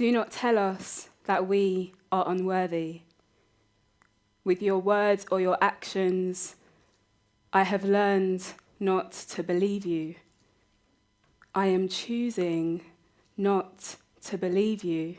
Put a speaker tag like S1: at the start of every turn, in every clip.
S1: Do not tell us that we are unworthy. With your words or your actions, I have learned not to believe you. I am choosing not to believe you.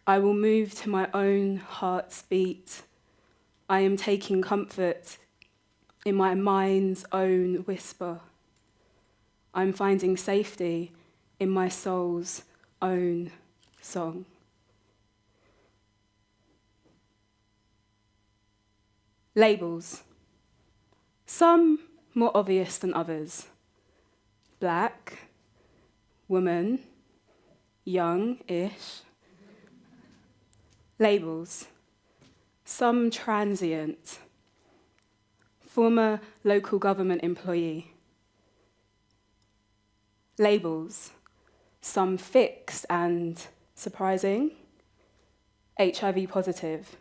S1: I will move to my own heart's beat. I am taking comfort in my mind's own whisper. I'm finding safety in my soul's own song. Labels. Some more obvious than others. Black, woman, young-ish. Labels. Some transient. Former local government employee. Labels. Some fixed and surprising. HIV positive.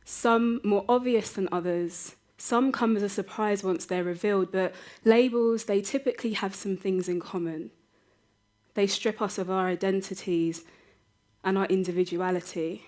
S1: Some more obvious than others. Some come as a surprise once they're revealed, but labels, they typically have some things in common. They strip us of our identities and our individuality.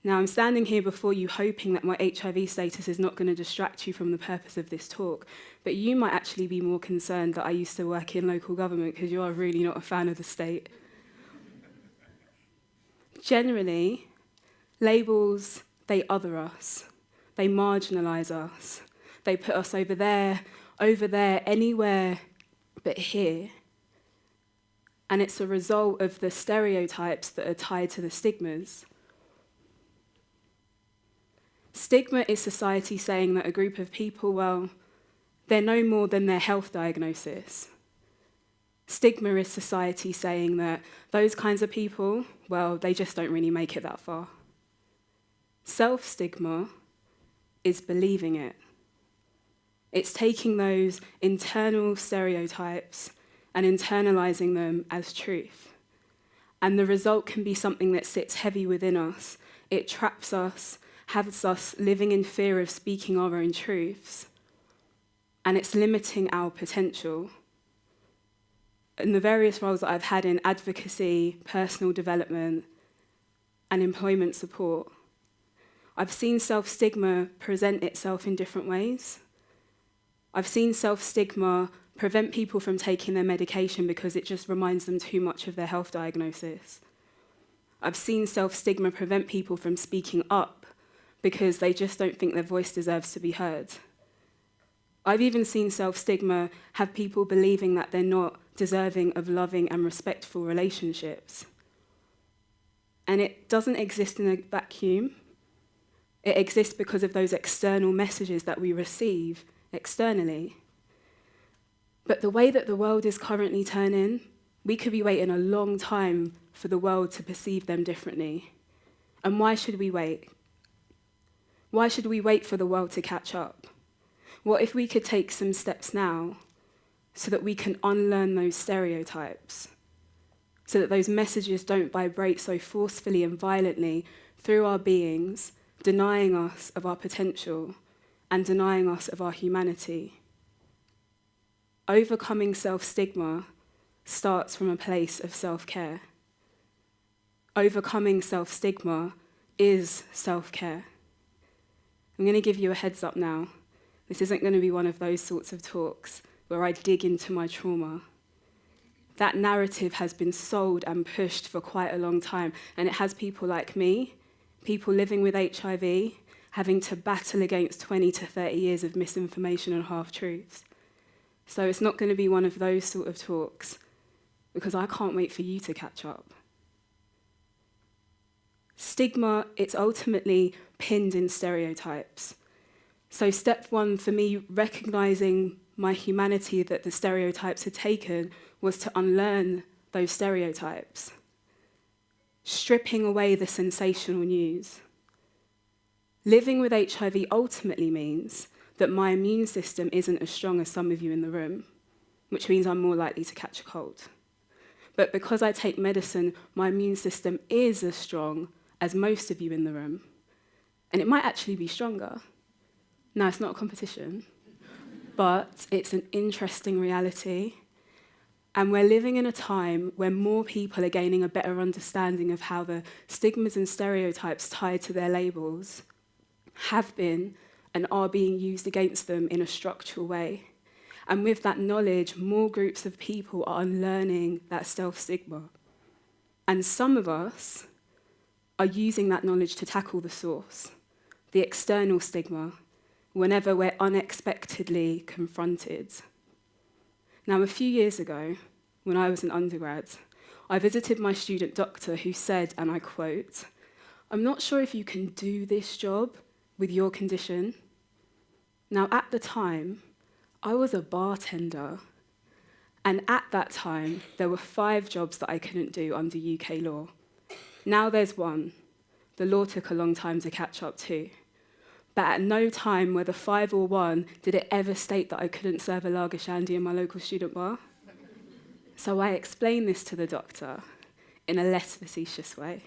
S1: Now, I'm standing here before you hoping that my HIV status is not going to distract you from the purpose of this talk, but you might actually be more concerned that I used to work in local government because you are really not a fan of the state. Generally, labels, they other us. They marginalise us. They put us over there, anywhere but here. And it's a result of the stereotypes that are tied to the stigmas. Stigma is society saying that a group of people, well, they're no more than their health diagnosis. Stigma is society saying that those kinds of people, well, they just don't really make it that far. Self-stigma is believing it. It's taking those internal stereotypes and internalizing them as truth. And the result can be something that sits heavy within us. It traps us, has us living in fear of speaking our own truths. And it's limiting our potential. In the various roles that I've had in advocacy, personal development, and employment support, I've seen self-stigma present itself in different ways. I've seen self-stigma prevent people from taking their medication because it just reminds them too much of their health diagnosis. I've seen self-stigma prevent people from speaking up because they just don't think their voice deserves to be heard. I've even seen self-stigma have people believing that they're not deserving of loving and respectful relationships. And it doesn't exist in a vacuum. It exists because of those external messages that we receive externally. But the way that the world is currently turning, we could be waiting a long time for the world to perceive them differently. And why should we wait? Why should we wait for the world to catch up? What if we could take some steps now so that we can unlearn those stereotypes, so that those messages don't vibrate so forcefully and violently through our beings, denying us of our potential and denying us of our humanity? Overcoming self-stigma starts from a place of self-care. Overcoming self-stigma is self-care. I'm going to give you a heads up now. This isn't going to be one of those sorts of talks where I dig into my trauma. That narrative has been sold and pushed for quite a long time, and it has people like me, people living with HIV, having to battle against 20 to 30 years of misinformation and half-truths. So it's not going to be one of those sort of talks, because I can't wait for you to catch up. Stigma, it's ultimately pinned in stereotypes. So step one for me, recognizing my humanity that the stereotypes had taken, was to unlearn those stereotypes, stripping away the sensational news. Living with HIV ultimately means that my immune system isn't as strong as some of you in the room, which means I'm more likely to catch a cold. But because I take medicine, my immune system is as strong as most of you in the room, and it might actually be stronger. Now, it's not a competition, but it's an interesting reality. And we're living in a time where more people are gaining a better understanding of how the stigmas and stereotypes tied to their labels have been and are being used against them in a structural way. And with that knowledge, more groups of people are unlearning that self-stigma. And some of us are using that knowledge to tackle the source, the external stigma, whenever we're unexpectedly confronted. Now, a few years ago, when I was an undergrad, I visited my student doctor who said, and I quote, "I'm not sure if you can do this job with your condition." Now, at the time, I was a bartender, and at that time, there were 5 jobs that I couldn't do under UK law. Now there's 1. The law took a long time to catch up to. But at no time, whether 5 or 1, did it ever state that I couldn't serve a lager shandy in my local student bar. So I explained this to the doctor in a less facetious way.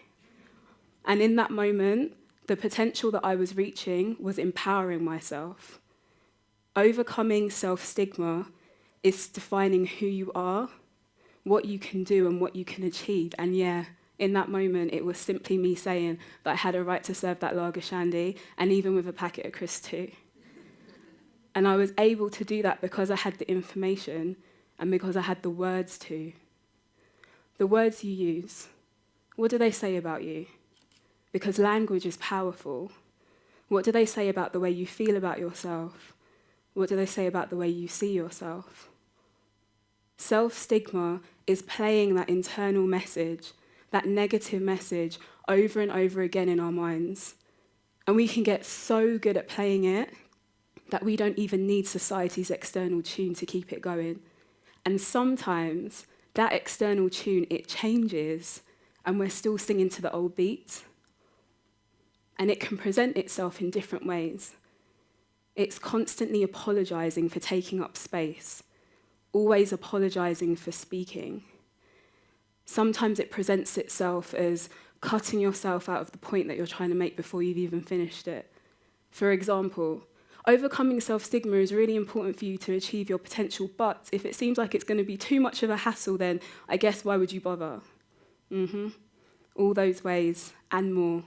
S1: And in that moment, the potential that I was reaching was empowering myself. Overcoming self-stigma is defining who you are, what you can do and what you can achieve. And yeah, in that moment, it was simply me saying that I had a right to serve that lager shandy, and even with a packet of crisps too. And I was able to do that because I had the information and because I had the words to. The words you use, what do they say about you? Because language is powerful. What do they say about the way you feel about yourself? What do they say about the way you see yourself? Self-stigma is playing that internal message, that negative message, over and over again in our minds. And we can get so good at playing it that we don't even need society's external tune to keep it going. And sometimes that external tune, it changes, and we're still singing to the old beat. And it can present itself in different ways. It's constantly apologizing for taking up space, always apologizing for speaking. Sometimes it presents itself as cutting yourself out of the point that you're trying to make before you've even finished it. For example, overcoming self-stigma is really important for you to achieve your potential, but if it seems like it's going to be too much of a hassle, then I guess why would you bother? All those ways and more.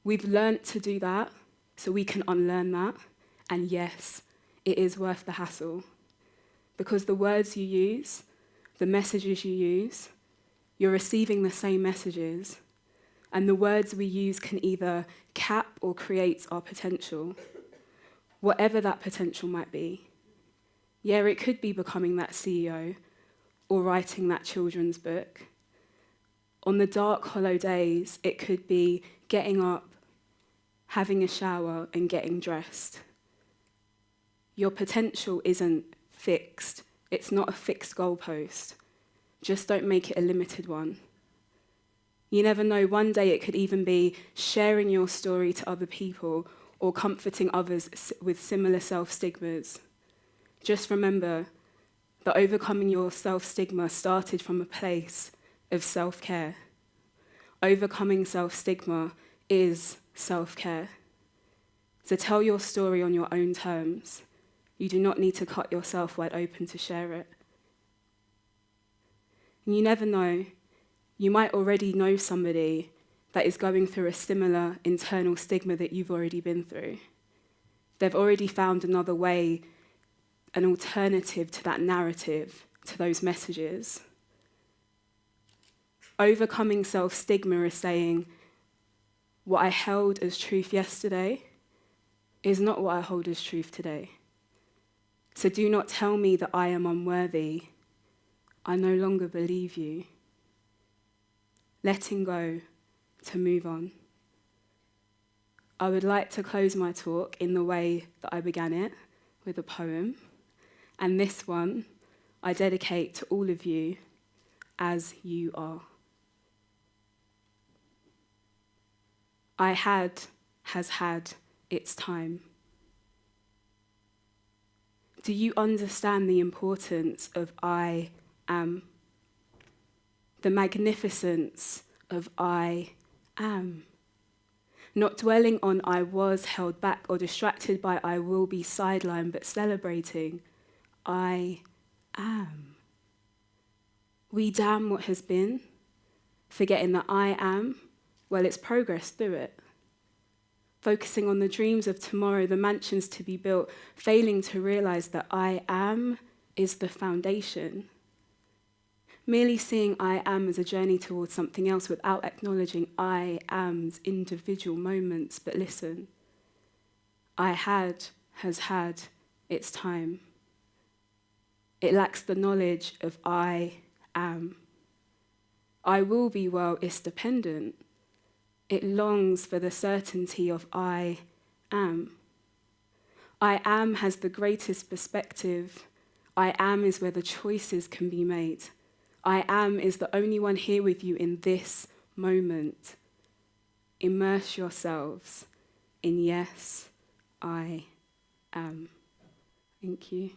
S1: We've learnt to do that, so we can unlearn that. And yes, it is worth the hassle. Because the words you use, the messages you use, you're receiving the same messages. And the words we use can either cap or create our potential, whatever that potential might be. Yeah, it could be becoming that CEO or writing that children's book. On the dark, hollow days, it could be getting up, having a shower, and getting dressed. Your potential isn't fixed. It's not a fixed goalpost. Just don't make it a limited one. You never know, one day it could even be sharing your story to other people or comforting others with similar self-stigmas. Just remember that overcoming your self-stigma started from a place of self-care. Overcoming self-stigma is self-care. So tell your story on your own terms. You do not need to cut yourself wide open to share it. And you never know, you might already know somebody that is going through a similar internal stigma that you've already been through. They've already found another way, an alternative to that narrative, to those messages. Overcoming self-stigma is saying, what I held as truth yesterday is not what I hold as truth today. So do not tell me that I am unworthy. I no longer believe you. Letting go to move on. I would like to close my talk in the way that I began it, with a poem. And this one I dedicate to all of you, as you are. Has had its time. Do you understand the importance of I am? The magnificence of I am. Not dwelling on I was held back or distracted by I will be sidelined, but celebrating I am. We damn what has been, forgetting that I am, well, it's progress through it. Focusing on the dreams of tomorrow, the mansions to be built, failing to realize that I am is the foundation. Merely seeing I am as a journey towards something else without acknowledging I am's individual moments. But listen, I has had its time. It lacks the knowledge of I am. I will be well is dependent. It longs for the certainty of I am. I am has the greatest perspective. I am is where the choices can be made. I am is the only one here with you in this moment. Immerse yourselves in yes, I am. Thank you.